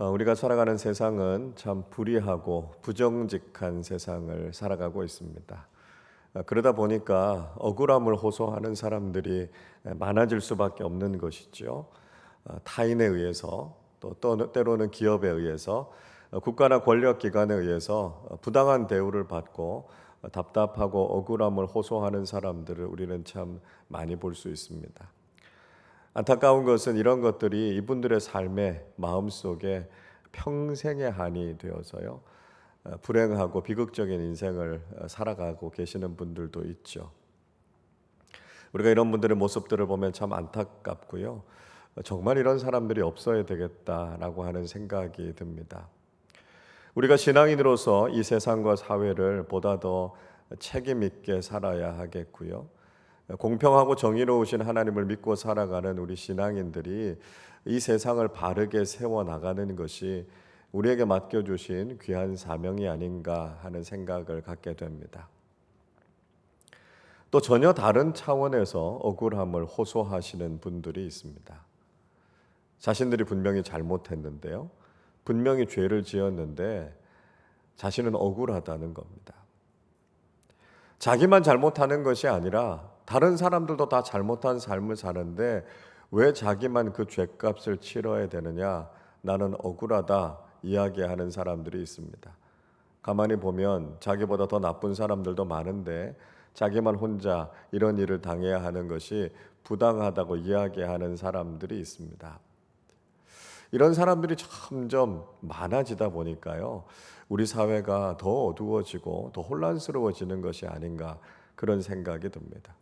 우리가 살아가는 세상은 참 불의하고 부정직한 세상을 살아가고 있습니다. 그러다 보니까 억울함을 호소하는 사람들이 많아질 수밖에 없는 것이죠. 타인에 의해서 또 때로는 기업에 의해서 국가나 권력 기관에 의해서 부당한 대우를 받고 답답하고 억울함을 호소하는 사람들을 우리는 참 많이 볼 수 있습니다. 안타까운 것은 이런 것들이 이분들의 삶의 마음속에 평생의 한이 되어서요. 불행하고 비극적인 인생을 살아가고 계시는 분들도 있죠. 우리가 이런 분들의 모습들을 보면 참 안타깝고요. 정말 이런 사람들이 없어야 되겠다라고 하는 생각이 듭니다. 우리가 신앙인으로서 이 세상과 사회를 보다 더 책임 있게 살아야 하겠고요. 공평하고 정의로우신 하나님을 믿고 살아가는 우리 신앙인들이 이 세상을 바르게 세워나가는 것이 우리에게 맡겨주신 귀한 사명이 아닌가 하는 생각을 갖게 됩니다. 또 전혀 다른 차원에서 억울함을 호소하시는 분들이 있습니다. 자신들이 분명히 잘못했는데요. 분명히 죄를 지었는데 자신은 억울하다는 겁니다. 자기만 잘못하는 것이 아니라 다른 사람들도 다 잘못한 삶을 사는데 왜 자기만 그 죄값을 치러야 되느냐, 나는 억울하다 이야기하는 사람들이 있습니다. 가만히 보면 자기보다 더 나쁜 사람들도 많은데 자기만 혼자 이런 일을 당해야 하는 것이 부당하다고 이야기하는 사람들이 있습니다. 이런 사람들이 점점 많아지다 보니까요, 우리 사회가 더 어두워지고 더 혼란스러워지는 것이 아닌가 그런 생각이 듭니다.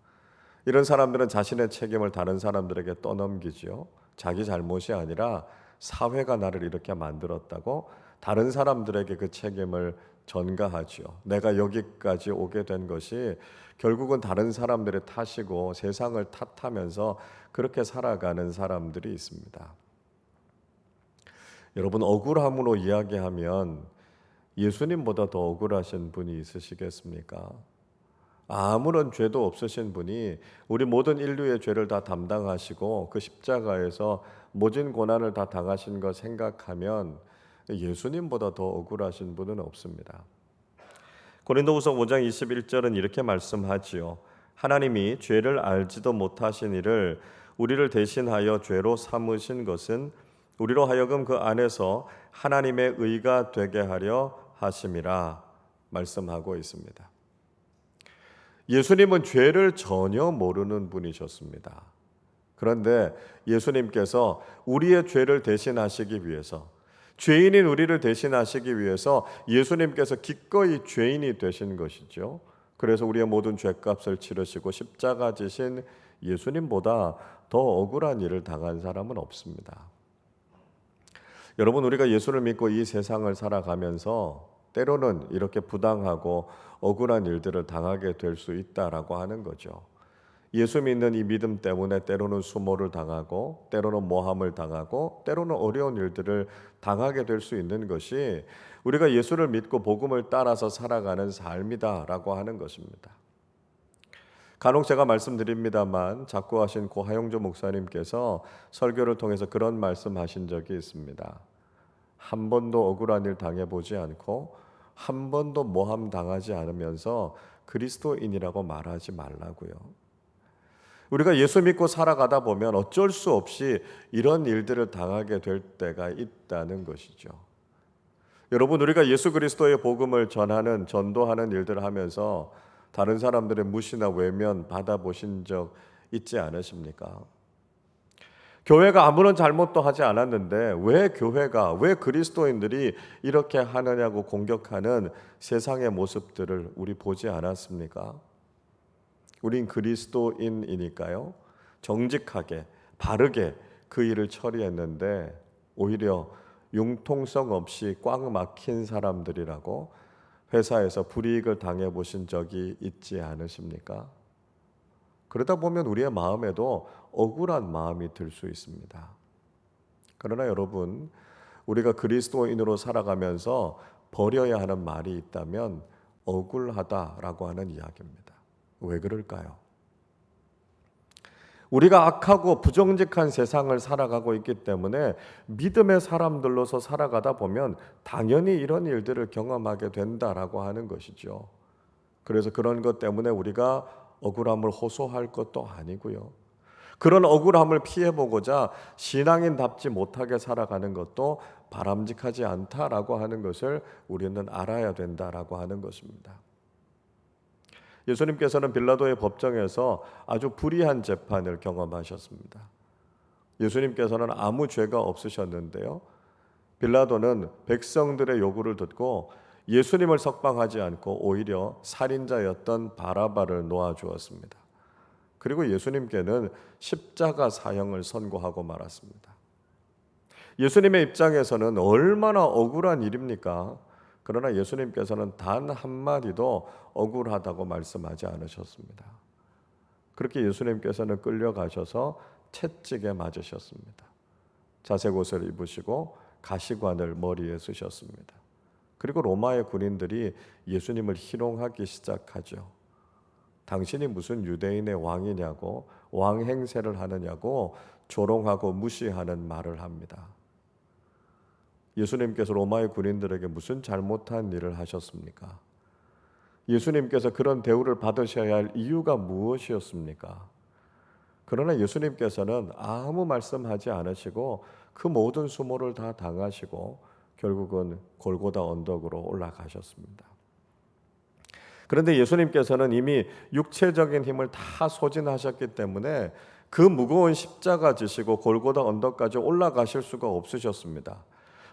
이런 사람들은 자신의 책임을 다른 사람들에게 떠넘기죠. 자기 잘못이 아니라 사회가 나를 이렇게 만들었다고 다른 사람들에게 그 책임을 전가하죠. 내가 여기까지 오게 된 것이 결국은 다른 사람들의 탓이고 세상을 탓하면서 그렇게 살아가는 사람들이 있습니다. 여러분, 억울함으로 이야기하면 예수님보다 더 억울하신 분이 있으시겠습니까? 아무런 죄도 없으신 분이 우리 모든 인류의 죄를 다 담당하시고 그 십자가에서 모진 고난을 다 당하신 것 생각하면 예수님보다 더 억울하신 분은 없습니다. 고린도후서 5장 21절은 이렇게 말씀하지요. 하나님이 죄를 알지도 못하신 이를 우리를 대신하여 죄로 삼으신 것은 우리로 하여금 그 안에서 하나님의 의가 되게 하려 하심이라 말씀하고 있습니다. 예수님은 죄를 전혀 모르는 분이셨습니다. 그런데 예수님께서 우리의 죄를 대신하시기 위해서, 죄인인 우리를 대신하시기 위해서 예수님께서 기꺼이 죄인이 되신 것이죠. 그래서 우리의 모든 죄값을 치르시고 십자가 지신 예수님보다 더 억울한 일을 당한 사람은 없습니다. 여러분, 우리가 예수를 믿고 이 세상을 살아가면서 때로는 이렇게 부당하고 억울한 일들을 당하게 될 수 있다라고 하는 거죠. 예수 믿는 이 믿음 때문에 때로는 수모를 당하고 때로는 모함을 당하고 때로는 어려운 일들을 당하게 될 수 있는 것이 우리가 예수를 믿고 복음을 따라서 살아가는 삶이다라고 하는 것입니다. 간혹 제가 말씀드립니다만 작고하신 고 하용조 목사님께서 설교를 통해서 그런 말씀하신 적이 있습니다. 한 번도 억울한 일 당해보지 않고 한 번도 모함 당하지 않으면서 그리스도인이라고 말하지 말라고요. 우리가 예수 믿고 살아가다 보면 어쩔 수 없이 이런 일들을 당하게 될 때가 있다는 것이죠. 여러분, 우리가 예수 그리스도의 복음을 전도하는 일들을 하면서 다른 사람들의 무시나 외면 받아보신 적 있지 않으십니까? 교회가 아무런 잘못도 하지 않았는데 왜 그리스도인들이 이렇게 하느냐고 공격하는 세상의 모습들을 우리 보지 않았습니까? 우린 그리스도인이니까요. 정직하게 바르게 그 일을 처리했는데 오히려 융통성 없이 꽉 막힌 사람들이라고 회사에서 불이익을 당해보신 적이 있지 않으십니까? 그러다 보면 우리의 마음에도 억울한 마음이 들 수 있습니다. 그러나 여러분, 우리가 그리스도인으로 살아가면서 버려야 하는 말이 있다면 억울하다라고 하는 이야기입니다. 왜 그럴까요? 우리가 악하고 부정직한 세상을 살아가고 있기 때문에 믿음의 사람들로서 살아가다 보면 당연히 이런 일들을 경험하게 된다라고 하는 것이죠. 그래서 그런 것 때문에 우리가 억울함을 호소할 것도 아니고요. 그런 억울함을 피해보고자 신앙인답지 못하게 살아가는 것도 바람직하지 않다라고 하는 것을 우리는 알아야 된다라고 하는 것입니다. 예수님께서는 빌라도의 법정에서 아주 불의한 재판을 경험하셨습니다. 예수님께서는 아무 죄가 없으셨는데요. 빌라도는 백성들의 요구를 듣고 예수님을 석방하지 않고 오히려 살인자였던 바라바를 놓아주었습니다. 그리고 예수님께는 십자가 사형을 선고하고 말았습니다. 예수님의 입장에서는 얼마나 억울한 일입니까? 그러나 예수님께서는 단 한마디도 억울하다고 말씀하지 않으셨습니다. 그렇게 예수님께서는 끌려가셔서 채찍에 맞으셨습니다. 자색 옷을 입으시고 가시관을 머리에 쓰셨습니다. 그리고 로마의 군인들이 예수님을 희롱하기 시작하죠. 당신이 무슨 유대인의 왕이냐고, 왕 행세를 하느냐고 조롱하고 무시하는 말을 합니다. 예수님께서 로마의 군인들에게 무슨 잘못한 일을 하셨습니까? 예수님께서 그런 대우를 받으셔야 할 이유가 무엇이었습니까? 그러나 예수님께서는 아무 말씀하지 않으시고 그 모든 수모를 다 당하시고 결국은 골고다 언덕으로 올라가셨습니다. 그런데 예수님께서는 이미 육체적인 힘을 다 소진하셨기 때문에 그 무거운 십자가 지시고 골고다 언덕까지 올라가실 수가 없으셨습니다.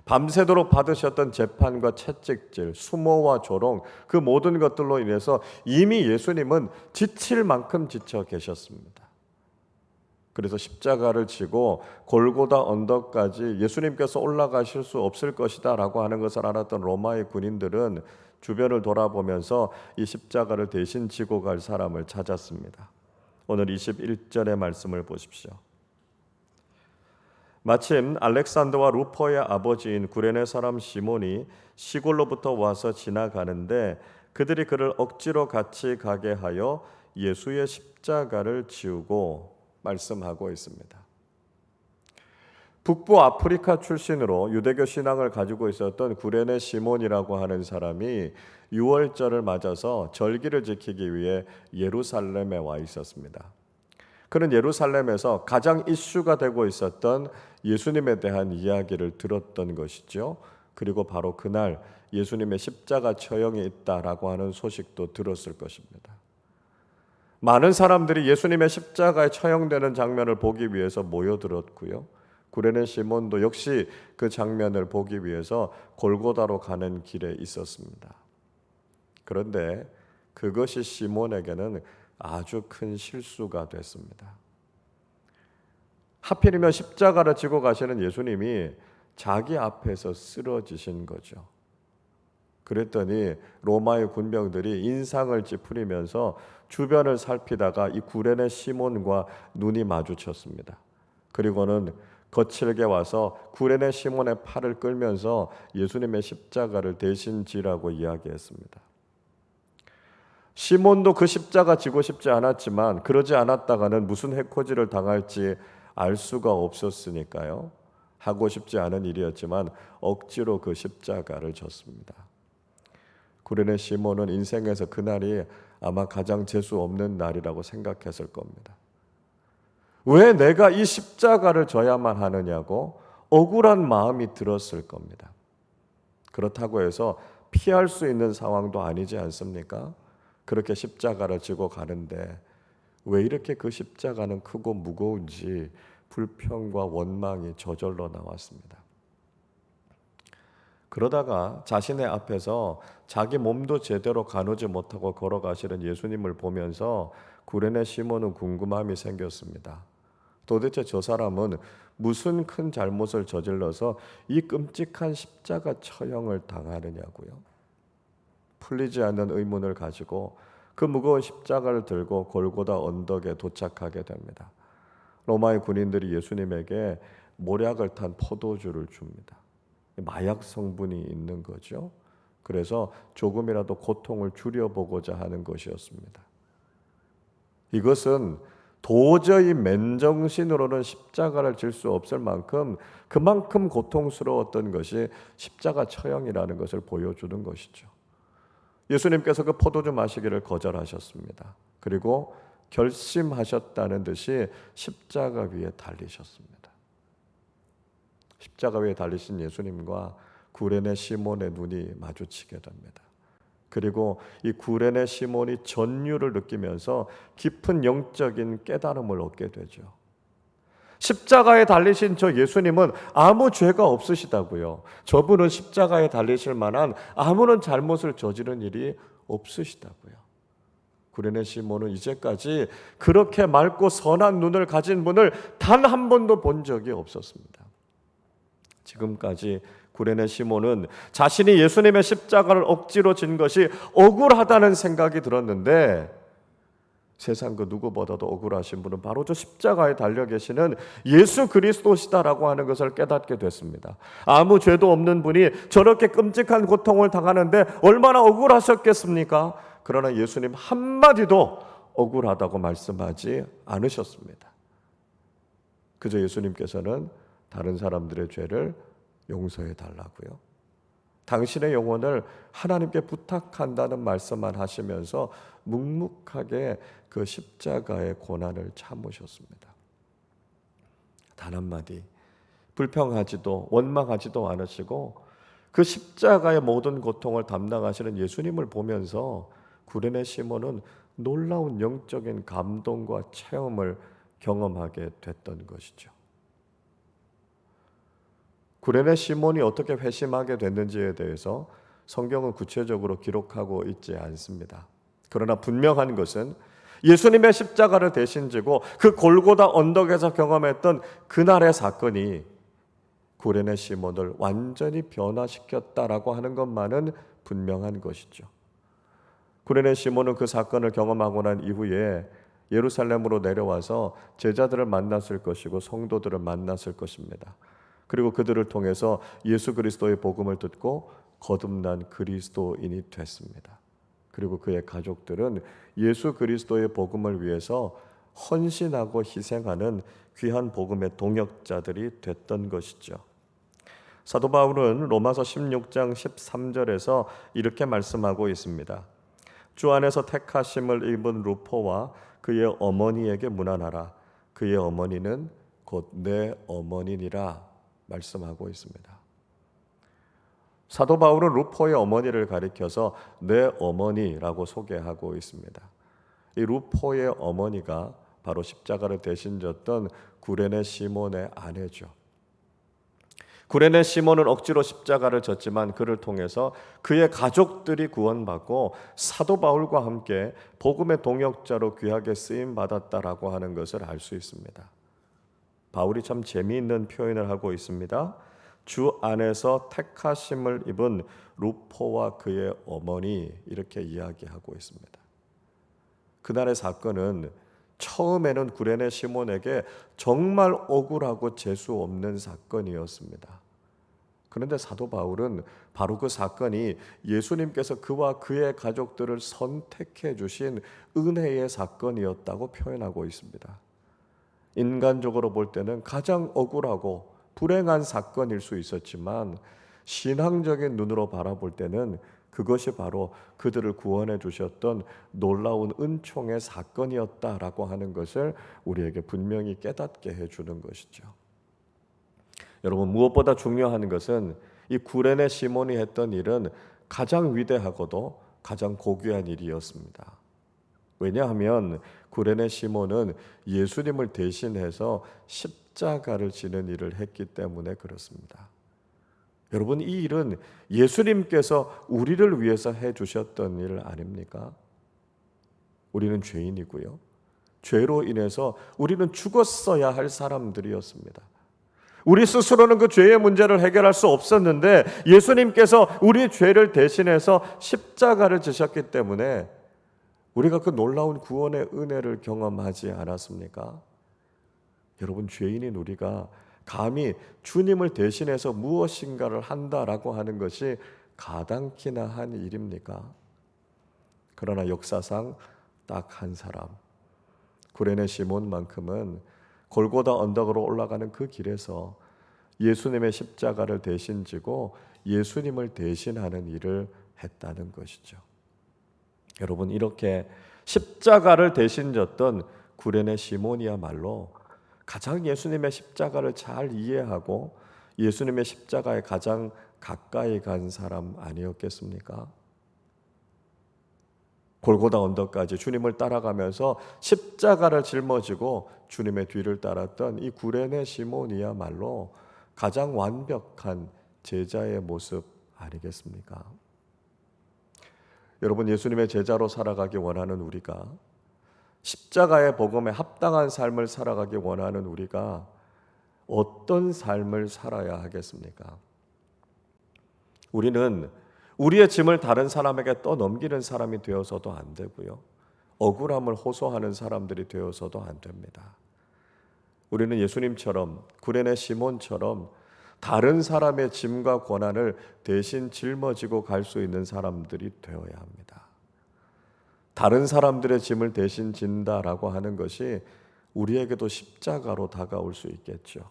밤새도록 받으셨던 재판과 채찍질, 수모와 조롱, 그 모든 것들로 인해서 이미 예수님은 지칠 만큼 지쳐 계셨습니다. 그래서 십자가를 지고 골고다 언덕까지 예수님께서 올라가실 수 없을 것이다 라고 하는 것을 알았던 로마의 군인들은 주변을 돌아보면서 이 십자가를 대신 지고 갈 사람을 찾았습니다. 오늘 21절의 말씀을 보십시오. 마침 알렉산더와 루퍼의 아버지인 구레네 사람 시몬이 시골로부터 와서 지나가는데 그들이 그를 억지로 같이 가게 하여 예수의 십자가를 지우고 말씀하고 있습니다. 북부 아프리카 출신으로 유대교 신앙을 가지고 있었던 구레네 시몬이라고 하는 사람이 유월절을 맞아서 절기를 지키기 위해 예루살렘에 와 있었습니다. 그는 예루살렘에서 가장 이슈가 되고 있었던 예수님에 대한 이야기를 들었던 것이죠. 그리고 바로 그날 예수님의 십자가 처형이 있다라고 하는 소식도 들었을 것입니다. 많은 사람들이 예수님의 십자가에 처형되는 장면을 보기 위해서 모여들었고요. 구레네 시몬도 역시 그 장면을 보기 위해서 골고다로 가는 길에 있었습니다. 그런데 그것이 시몬에게는 아주 큰 실수가 됐습니다. 하필이면 십자가를 지고 가시는 예수님이 자기 앞에서 쓰러지신 거죠. 그랬더니 로마의 군병들이 인상을 찌푸리면서 주변을 살피다가 이 구레네 시몬과 눈이 마주쳤습니다. 그리고는 거칠게 와서 구레네 시몬의 팔을 끌면서 예수님의 십자가를 대신 지라고 이야기했습니다. 시몬도 그 십자가 지고 싶지 않았지만 그러지 않았다가는 무슨 해코지를 당할지 알 수가 없었으니까요. 하고 싶지 않은 일이었지만 억지로 그 십자가를 졌습니다. 구레네 시몬은 인생에서 그날이 아마 가장 재수 없는 날이라고 생각했을 겁니다. 왜 내가 이 십자가를 져야만 하느냐고 억울한 마음이 들었을 겁니다. 그렇다고 해서 피할 수 있는 상황도 아니지 않습니까? 그렇게 십자가를 지고 가는데 왜 이렇게 그 십자가는 크고 무거운지 불평과 원망이 저절로 나왔습니다. 그러다가 자신의 앞에서 자기 몸도 제대로 가누지 못하고 걸어가시는 예수님을 보면서 구레네 시몬은 궁금함이 생겼습니다. 도대체 저 사람은 무슨 큰 잘못을 저질러서 이 끔찍한 십자가 처형을 당하느냐고요. 풀리지 않는 의문을 가지고 그 무거운 십자가를 들고 골고다 언덕에 도착하게 됩니다. 로마의 군인들이 예수님에게 모략을 탄 포도주를 줍니다. 마약 성분이 있는 거죠. 그래서 조금이라도 고통을 줄여보고자 하는 것이었습니다. 이것은 도저히 맨정신으로는 십자가를 질 수 없을 만큼 그만큼 고통스러웠던 것이 십자가 처형이라는 것을 보여주는 것이죠. 예수님께서 그 포도주 마시기를 거절하셨습니다. 그리고 결심하셨다는 듯이 십자가 위에 달리셨습니다. 십자가 위에 달리신 예수님과 구레네 시몬의 눈이 마주치게 됩니다. 그리고 이 구레네 시몬이 전율을 느끼면서 깊은 영적인 깨달음을 얻게 되죠. 십자가에 달리신 저 예수님은 아무 죄가 없으시다고요. 저분은 십자가에 달리실 만한 아무런 잘못을 저지른 일이 없으시다고요. 구레네 시몬은 이제까지 그렇게 맑고 선한 눈을 가진 분을 단 한 번도 본 적이 없었습니다. 지금까지 구레네 시몬은 자신이 예수님의 십자가를 억지로 진 것이 억울하다는 생각이 들었는데 세상 그 누구보다도 억울하신 분은 바로 저 십자가에 달려 계시는 예수 그리스도시다라고 하는 것을 깨닫게 됐습니다. 아무 죄도 없는 분이 저렇게 끔찍한 고통을 당하는데 얼마나 억울하셨겠습니까? 그러나 예수님 한마디도 억울하다고 말씀하지 않으셨습니다. 그저 예수님께서는 다른 사람들의 죄를 용서해 달라고요. 당신의 영혼을 하나님께 부탁한다는 말씀만 하시면서 묵묵하게 그 십자가의 고난을 참으셨습니다. 단 한마디 불평하지도 원망하지도 않으시고 그 십자가의 모든 고통을 담당하시는 예수님을 보면서 구레네 시몬은 놀라운 영적인 감동과 체험을 경험하게 됐던 것이죠. 구레네 시몬이 어떻게 회심하게 됐는지에 대해서 성경은 구체적으로 기록하고 있지 않습니다. 그러나 분명한 것은 예수님의 십자가를 대신 지고 그 골고다 언덕에서 경험했던 그날의 사건이 구레네 시몬을 완전히 변화시켰다라고 하는 것만은 분명한 것이죠. 구레네 시몬은 그 사건을 경험하고 난 이후에 예루살렘으로 내려와서 제자들을 만났을 것이고 성도들을 만났을 것입니다. 그리고 그들을 통해서 예수 그리스도의 복음을 듣고 거듭난 그리스도인이 됐습니다. 그리고 그의 가족들은 예수 그리스도의 복음을 위해서 헌신하고 희생하는 귀한 복음의 동역자들이 됐던 것이죠. 사도 바울은 로마서 16장 13절에서 이렇게 말씀하고 있습니다. 주 안에서 택하심을 입은 루포와 그의 어머니에게 문안하라. 그의 어머니는 곧 내 어머니니라 말씀하고 있습니다. 사도 바울은 루포의 어머니를 가리켜서 내 어머니라고 소개하고 있습니다. 이 루포의 어머니가 바로 십자가를 대신 졌던 구레네 시몬의 아내죠. 구레네 시몬은 억지로 십자가를 졌지만 그를 통해서 그의 가족들이 구원받고 사도 바울과 함께 복음의 동역자로 귀하게 쓰임 받았다라고 하는 것을 알 수 있습니다. 바울이 참 재미있는 표현을 하고 있습니다. 주 안에서 택하심을 입은 루포와 그의 어머니 이렇게 이야기하고 있습니다. 그날의 사건은 처음에는 구레네 시몬에게 정말 억울하고 재수 없는 사건이었습니다. 그런데 사도 바울은 바로 그 사건이 예수님께서 그와 그의 가족들을 선택해 주신 은혜의 사건이었다고 표현하고 있습니다. 인간적으로 볼 때는 가장 억울하고 불행한 사건일 수 있었지만 신앙적인 눈으로 바라볼 때는 그것이 바로 그들을 구원해 주셨던 놀라운 은총의 사건이었다라고 하는 것을 우리에게 분명히 깨닫게 해주는 것이죠. 여러분, 무엇보다 중요한 것은 이 구레네 시몬이 했던 일은 가장 위대하고도 가장 고귀한 일이었습니다. 왜냐하면 구레네 시몬은 예수님을 대신해서 십자가를 지는 일을 했기 때문에 그렇습니다. 여러분, 이 일은 예수님께서 우리를 위해서 해주셨던 일 아닙니까? 우리는 죄인이고요. 죄로 인해서 우리는 죽었어야 할 사람들이었습니다. 우리 스스로는 그 죄의 문제를 해결할 수 없었는데 예수님께서 우리 죄를 대신해서 십자가를 지셨기 때문에 우리가 그 놀라운 구원의 은혜를 경험하지 않았습니까? 여러분, 죄인인 우리가 감히 주님을 대신해서 무엇인가를 한다라고 하는 것이 가당키나 한 일입니까? 그러나 역사상 딱 한 사람, 구레네 시몬만큼은 골고다 언덕으로 올라가는 그 길에서 예수님의 십자가를 대신 지고 예수님을 대신하는 일을 했다는 것이죠. 여러분, 이렇게 십자가를 대신 졌던 구레네 시몬이야말로 가장 예수님의 십자가를 잘 이해하고 예수님의 십자가에 가장 가까이 간 사람 아니었겠습니까? 골고다 언덕까지 주님을 따라가면서 십자가를 짊어지고 주님의 뒤를 따랐던 이 구레네 시몬이야말로 가장 완벽한 제자의 모습 아니겠습니까? 여러분, 예수님의 제자로 살아가기 원하는 우리가, 십자가의 복음에 합당한 삶을 살아가기 원하는 우리가 어떤 삶을 살아야 하겠습니까? 우리는 우리의 짐을 다른 사람에게 떠넘기는 사람이 되어서도 안 되고요, 억울함을 호소하는 사람들이 되어서도 안 됩니다. 우리는 예수님처럼, 구레네 시몬처럼 다른 사람의 짐과 고난을 대신 짊어지고 갈 수 있는 사람들이 되어야 합니다. 다른 사람들의 짐을 대신 진다라고 하는 것이 우리에게도 십자가로 다가올 수 있겠죠.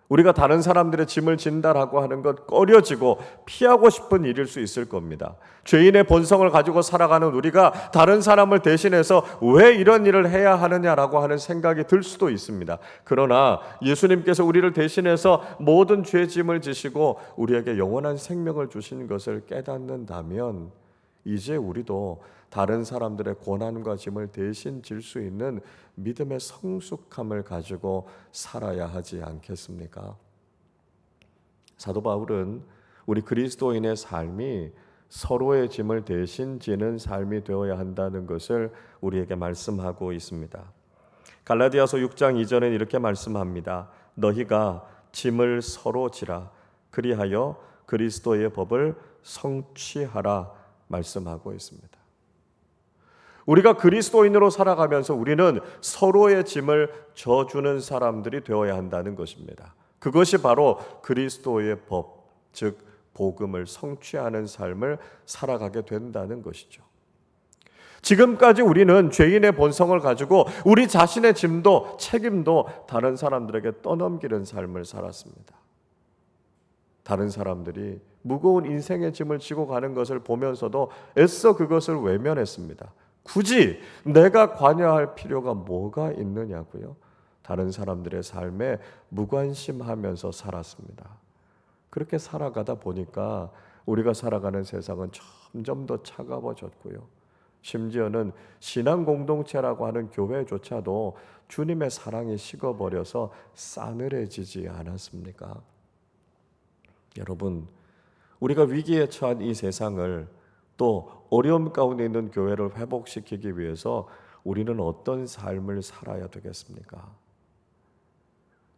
우리가 다른 사람들의 짐을 진다라고 하는 것 꺼려지고 피하고 싶은 일일 수 있을 겁니다. 죄인의 본성을 가지고 살아가는 우리가 다른 사람을 대신해서 왜 이런 일을 해야 하느냐라고 하는 생각이 들 수도 있습니다. 그러나 예수님께서 우리를 대신해서 모든 죄 짐을 지시고 우리에게 영원한 생명을 주신 것을 깨닫는다면 이제 우리도 다른 사람들의 고난과 짐을 대신 질 수 있는 믿음의 성숙함을 가지고 살아야 하지 않겠습니까? 사도 바울은 우리 그리스도인의 삶이 서로의 짐을 대신 지는 삶이 되어야 한다는 것을 우리에게 말씀하고 있습니다. 갈라디아서 6장 2절은 이렇게 말씀합니다. 너희가 짐을 서로 지라 그리하여 그리스도의 법을 성취하라 말씀하고 있습니다. 우리가 그리스도인으로 살아가면서 우리는 서로의 짐을 져주는 사람들이 되어야 한다는 것입니다. 그것이 바로 그리스도의 법, 즉 복음을 성취하는 삶을 살아가게 된다는 것이죠. 지금까지 우리는 죄인의 본성을 가지고 우리 자신의 짐도 책임도 다른 사람들에게 떠넘기는 삶을 살았습니다. 다른 사람들이 무거운 인생의 짐을 지고 가는 것을 보면서도 애써 그것을 외면했습니다. 굳이 내가 관여할 필요가 뭐가 있느냐고요. 다른 사람들의 삶에 무관심하면서 살았습니다. 그렇게 살아가다 보니까 우리가 살아가는 세상은 점점 더 차가워졌고요. 심지어는 신앙 공동체라고 하는 교회조차도 주님의 사랑이 식어버려서 싸늘해지지 않았습니까? 여러분, 우리가 위기에 처한 이 세상을 또 어려움 가운데 있는 교회를 회복시키기 위해서 우리는 어떤 삶을 살아야 되겠습니까?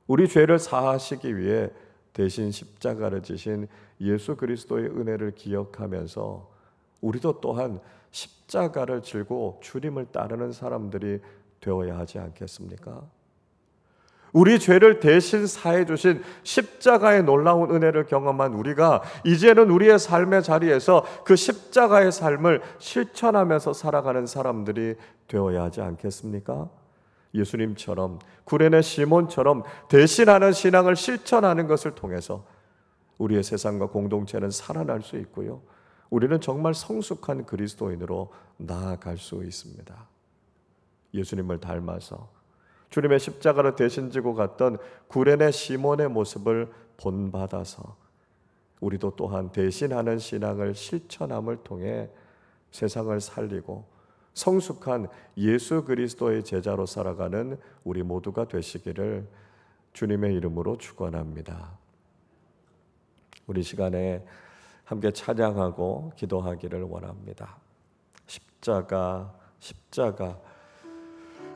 우리 죄를 사하시기 위해 대신 십자가를 지신 예수 그리스도의 은혜를 기억하면서 우리도 또한 십자가를 지고 주님을 따르는 사람들이 되어야 하지 않겠습니까? 우리 죄를 대신 사해 주신 십자가의 놀라운 은혜를 경험한 우리가 이제는 우리의 삶의 자리에서 그 십자가의 삶을 실천하면서 살아가는 사람들이 되어야 하지 않겠습니까? 예수님처럼, 구레네 시몬처럼 대신하는 신앙을 실천하는 것을 통해서 우리의 세상과 공동체는 살아날 수 있고요, 우리는 정말 성숙한 그리스도인으로 나아갈 수 있습니다. 예수님을 닮아서 주님의 십자가를 대신 지고 갔던 구레네 시몬의 모습을 본받아서 우리도 또한 대신하는 신앙을 실천함을 통해 세상을 살리고 성숙한 예수 그리스도의 제자로 살아가는 우리 모두가 되시기를 주님의 이름으로 축원합니다. 우리 시간에 함께 찬양하고 기도하기를 원합니다. 십자가, 십자가,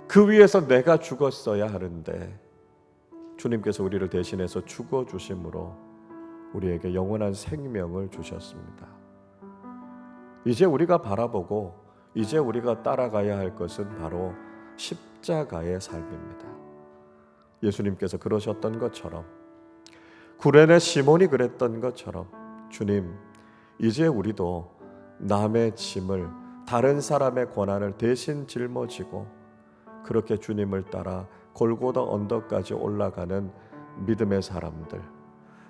그 위에서 내가 죽었어야 하는데 주님께서 우리를 대신해서 죽어주심으로 우리에게 영원한 생명을 주셨습니다. 이제 우리가 바라보고 이제 우리가 따라가야 할 것은 바로 십자가의 삶입니다. 예수님께서 그러셨던 것처럼, 구레네 시몬이 그랬던 것처럼, 주님, 이제 우리도 남의 짐을, 다른 사람의 고난을 대신 짊어지고 그렇게 주님을 따라 골고다 언덕까지 올라가는 믿음의 사람들,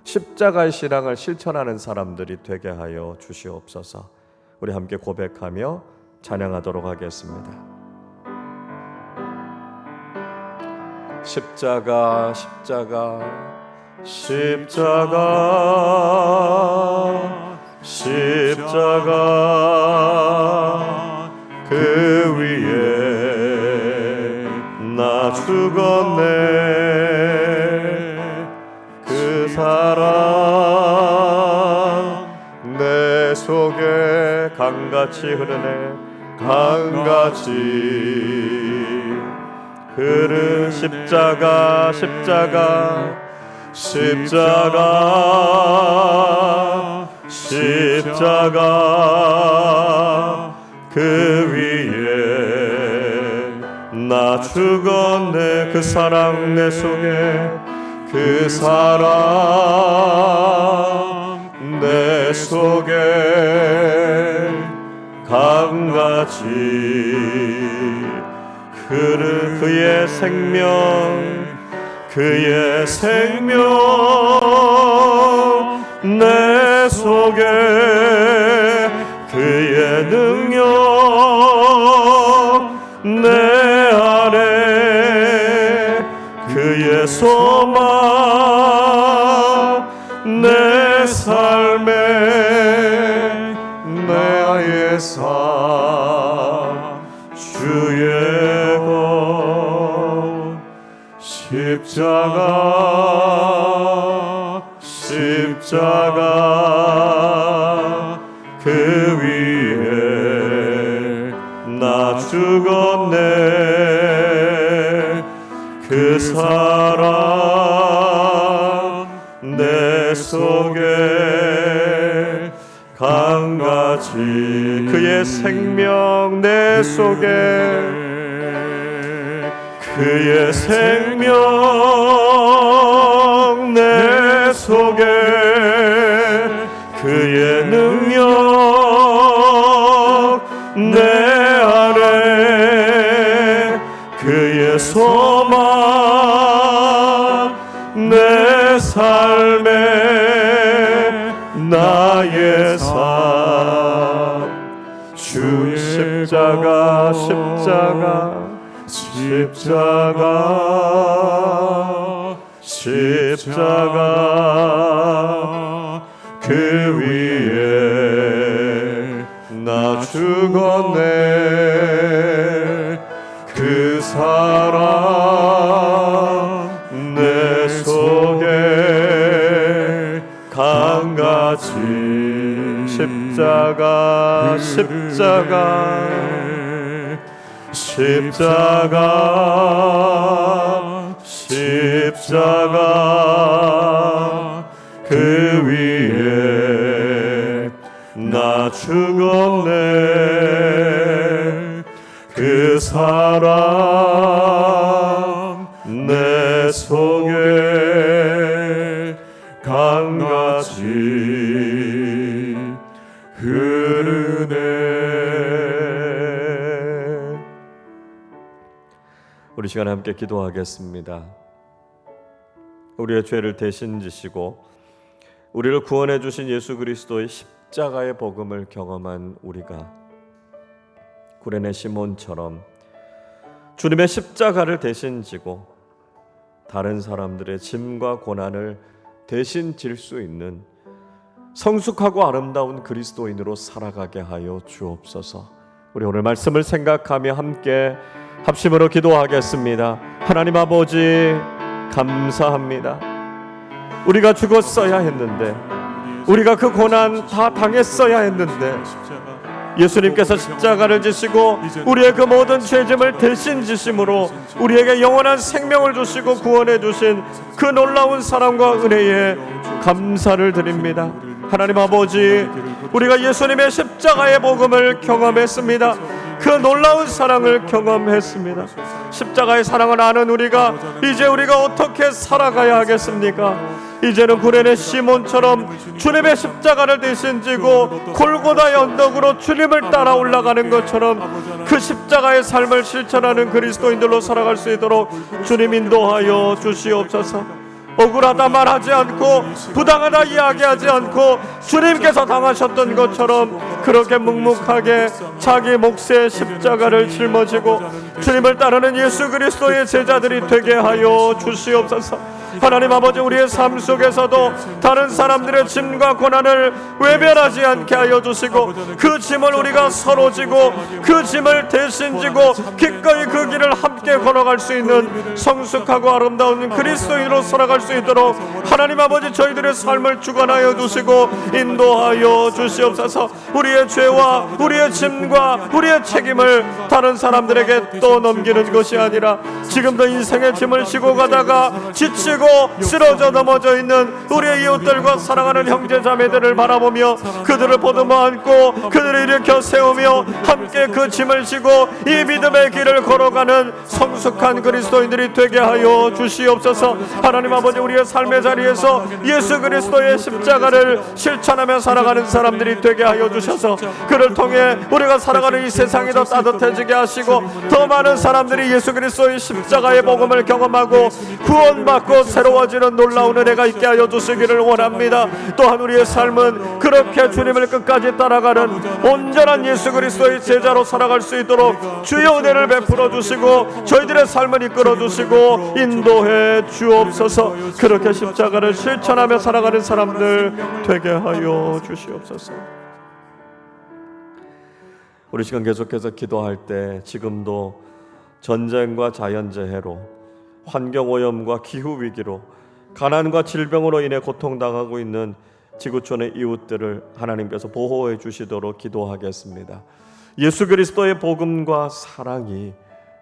십자가의 신앙을 실천하는 사람들이 되게 하여 주시옵소서. 우리 함께 고백하며 찬양하도록 하겠습니다. 십자가 십자가 십자가 십자가 그 위에 나 죽었네. 그 사랑 내 속에 강같이 흐르네. 강같이 흐른 십자가 십자가 십자가 십자가 그 위에 나 죽었네. 그 사랑 내 속에 그 사랑 내 속에 강같이 흐른 그의 생명 그의 생명 내 속에 그의 능력 내 안에 그의 소망 내 삶에 나의 삶 주의 것 십자가 십자가 그 위에 나 죽었네. 그 사랑 내 속에 강같이 그의 생명 내 속에 그의 생명 내 속에 그의 능력 내 안에 그의 소망 내 삶에 나의 삶 주의 십자가 십자가 십자가 십자가 그 위에 나 죽었네. 그 사랑 내 속에 강같이 십자가 십자가 십자가 십자가 그 위에 나 죽었네. 그 사랑 내 속에 강같이 흐르네. 우리 시간에 함께 기도하겠습니다. 우리의 죄를 대신 지시고 우리를 구원해 주신 예수 그리스도의 십자가의 복음을 경험한 우리가 구레네 시몬처럼 주님의 십자가를 대신 지고 다른 사람들의 짐과 고난을 대신 질 수 있는 성숙하고 아름다운 그리스도인으로 살아가게 하여 주옵소서. 우리 오늘 말씀을 생각하며 함께 합심으로 기도하겠습니다. 하나님 아버지 감사합니다. 우리가 죽었어야 했는데, 우리가 그 고난 다 당했어야 했는데 예수님께서 십자가를 지시고 우리의 그 모든 죄짐을 대신 지심으로 우리에게 영원한 생명을 주시고 구원해 주신 그 놀라운 사랑과 은혜에 감사를 드립니다. 하나님 아버지, 우리가 예수님의 십자가의 복음을 경험했습니다. 그 놀라운 사랑을 경험했습니다. 십자가의 사랑을 아는 우리가 이제 우리가 어떻게 살아가야 하겠습니까? 이제는 구레네 시몬처럼 주님의 십자가를 대신 지고 골고다의 언덕으로 주님을 따라 올라가는 것처럼 그 십자가의 삶을 실천하는 그리스도인들로 살아갈 수 있도록 주님 인도하여 주시옵소서. 억울하다 말하지 않고 부당하다 이야기하지 않고 주님께서 당하셨던 것처럼 그렇게 묵묵하게 자기 몫의 십자가를 짊어지고 주님을 따르는 예수 그리스도의 제자들이 되게 하여 주시옵소서. 하나님 아버지, 우리의 삶 속에서도 다른 사람들의 짐과 고난을 외면하지 않게 하여 주시고 그 짐을 우리가 서로 지고 그 짐을 대신 지고 기꺼이 그 길을 함께 걸어갈 수 있는 성숙하고 아름다운 그리스도인으로 살아갈 수 있도록 하나님 아버지, 저희들의 삶을 주관하여 주시고 인도하여 주시옵소서. 우리의 죄와 우리의 짐과 우리의 책임을 다른 사람들에게 또 넘기는 것이 아니라 지금도 인생의 짐을 지고 가다가 지치고 쓰러져 넘어져 있는 우리의 이웃들과 사랑하는 형제자매들을 바라보며 그들을 보듬어 안고 그들을 일으켜 세우며 함께 그 짐을 지고 이 믿음의 길을 걸어가는 성숙한 그리스도인들이 되게 하여 주시옵소서. 하나님 아버지, 우리의 삶의 자리에서 예수 그리스도의 십자가를 실천하며 살아가는 사람들이 되게 하여 주셔서 그를 통해 우리가 살아가는 이 세상이 더 따뜻해지게 하시고 더 많은 사람들이 예수 그리스도의 십자가의 복음을 경험하고 구원받고 새로워지는 놀라운 은혜가 있게 하여 주시기를 원합니다. 또한 우리의 삶은 그렇게 주님을 끝까지 따라가는 온전한 예수 그리스도의 제자로 살아갈 수 있도록 주의 은혜를 베풀어 주시고 저희들의 삶을 이끌어 주시고 인도해 주옵소서. 그렇게 십자가를 실천하며 살아가는 사람들 되게 하여 주시옵소서. 우리 시간 계속해서 기도할 때 지금도 전쟁과 자연재해로 환경오염과 기후위기로 가난과 질병으로 인해 고통당하고 있는 지구촌의 이웃들을 하나님께서 보호해 주시도록 기도하겠습니다. 예수 그리스도의 복음과 사랑이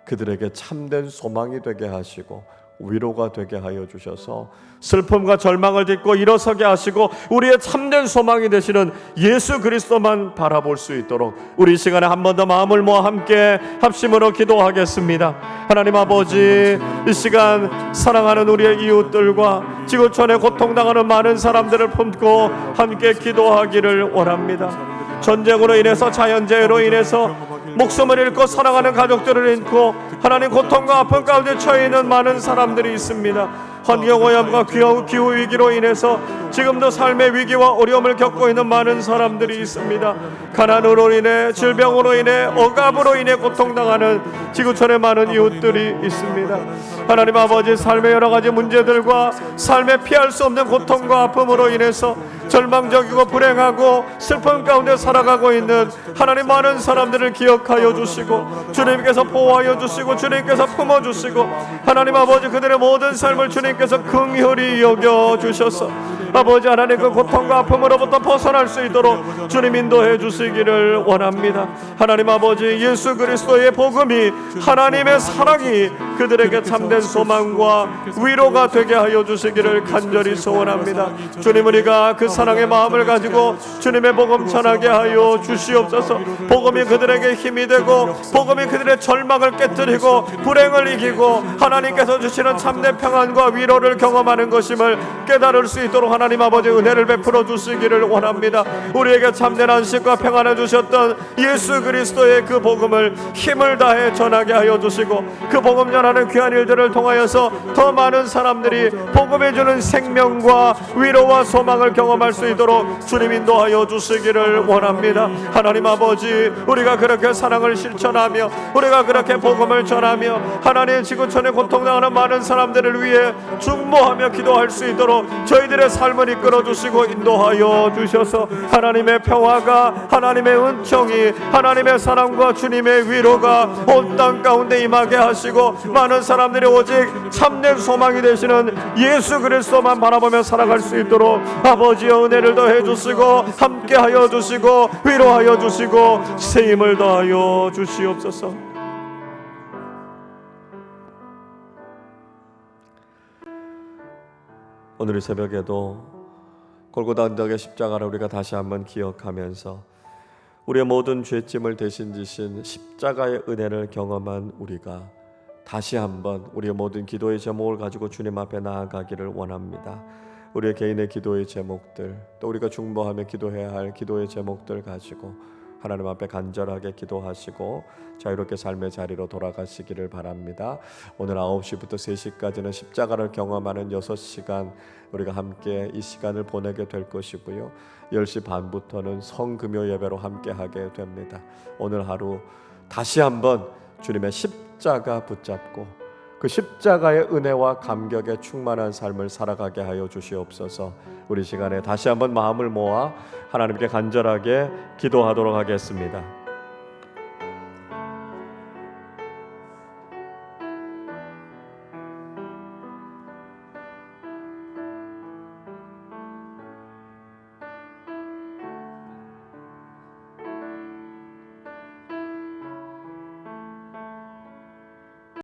그들에게 참된 소망이 되게 하시고 위로가 되게 하여 주셔서 슬픔과 절망을 딛고 일어서게 하시고 우리의 참된 소망이 되시는 예수 그리스도만 바라볼 수 있도록 우리 시간에 한 번 더 마음을 모아 함께 합심으로 기도하겠습니다. 하나님 아버지, 이 시간 사랑하는 우리의 이웃들과 지구촌에 고통당하는 많은 사람들을 품고 함께 기도하기를 원합니다. 전쟁으로 인해서 자연재해로 인해서 목숨을 잃고 사랑하는 가족들을 잃고 하나님 고통과 아픔 가운데 처해 있는 많은 사람들이 있습니다. 환경오염과 기후위기로 인해서 지금도 삶의 위기와 어려움을 겪고 있는 많은 사람들이 있습니다. 가난으로 인해, 질병으로 인해, 억압으로 인해 고통당하는 지구촌의 많은 이웃들이 있습니다. 하나님 아버지, 삶의 여러 가지 문제들과 삶에 피할 수 없는 고통과 아픔으로 인해서 절망적이고 불행하고 슬픔 가운데 살아가고 있는 하나님 많은 사람들을 기억하여 주시고 주님께서 보호하여 주시고 주님께서 품어주시고 하나님 아버지, 그들의 모든 삶을 주님께서 긍휼히 여겨 주셔서 아버지 하나님 그 고통과 아픔으로부터 벗어날 수 있도록 주님 인도해 주시기를 원합니다. 하나님 아버지, 예수 그리스도의 복음이 하나님의 사랑이 그들에게 참된 소망과 위로가 되게 하여 주시기를 간절히 소원합니다. 주님, 우리가 그 사랑의 마음을 가지고 주님의 복음 전하게 하여 주시옵소서. 복음이 그들에게 힘이 되고 복음이 그들의 절망을 깨뜨리고 불행을 이기고 하나님께서 주시는 참된 평안과 위로를 경험하는 것임을 깨달을 수 있도록 하나님 아버지 은혜를 베풀어 주시기를 원합니다. 우리에게 참된 안식과 평안을 주셨던 예수 그리스도의 그 복음을 힘을 다해 전하게 하여 주시고 그 복음 전하는 귀한 일들을 통하여서 더 많은 사람들이 복음에 주는 생명과 위로와 소망을 경험할 수 있도록 주님 인도하여 주시기를 원합니다. 하나님 아버지, 우리가 그렇게 사랑을 실천하며 우리가 그렇게 복음을 전하며 하나님 지구촌에 고통당하는 많은 사람들을 위해 중보하며 기도할 수 있도록 저희들의 삶을 이끌어 주시고 인도하여 주셔서 하나님의 평화가, 하나님의 은총이, 하나님의 사랑과 주님의 위로가 온 땅 가운데 임하게 하시고 많은 사람들이 오직 참된 소망이 되시는 예수 그리스도만 바라보며 살아갈 수 있도록 아버지의 은혜를 더해 주시고 함께 하여 주시고 위로하여 주시고 새 힘을 더하여 주시옵소서. 오늘 이 새벽에도 골고다 언덕의 십자가를 우리가 다시 한번 기억하면서 우리의 모든 죄짐을 대신 지신 십자가의 은혜를 경험한 우리가 다시 한번 우리의 모든 기도의 제목을 가지고 주님 앞에 나아가기를 원합니다. 우리의 개인의 기도의 제목들, 또 우리가 중보하며 기도해야 할 기도의 제목들 가지고 하나님 앞에 간절하게 기도하시고 자유롭게 삶의 자리로 돌아가시기를 바랍니다. 오늘 9시부터 3시까지는 십자가를 경험하는 6시간 우리가 함께 이 시간을 보내게 될 것이고요. 10시 반부터는 성금요 예배로 함께 하게 됩니다. 오늘 하루 다시 한번 주님의 십자가 붙잡고 그 십자가의 은혜와 감격에 충만한 삶을 살아가게 하여 주시옵소서. 우리 시간에 다시 한번 마음을 모아 하나님께 간절하게 기도하도록 하겠습니다.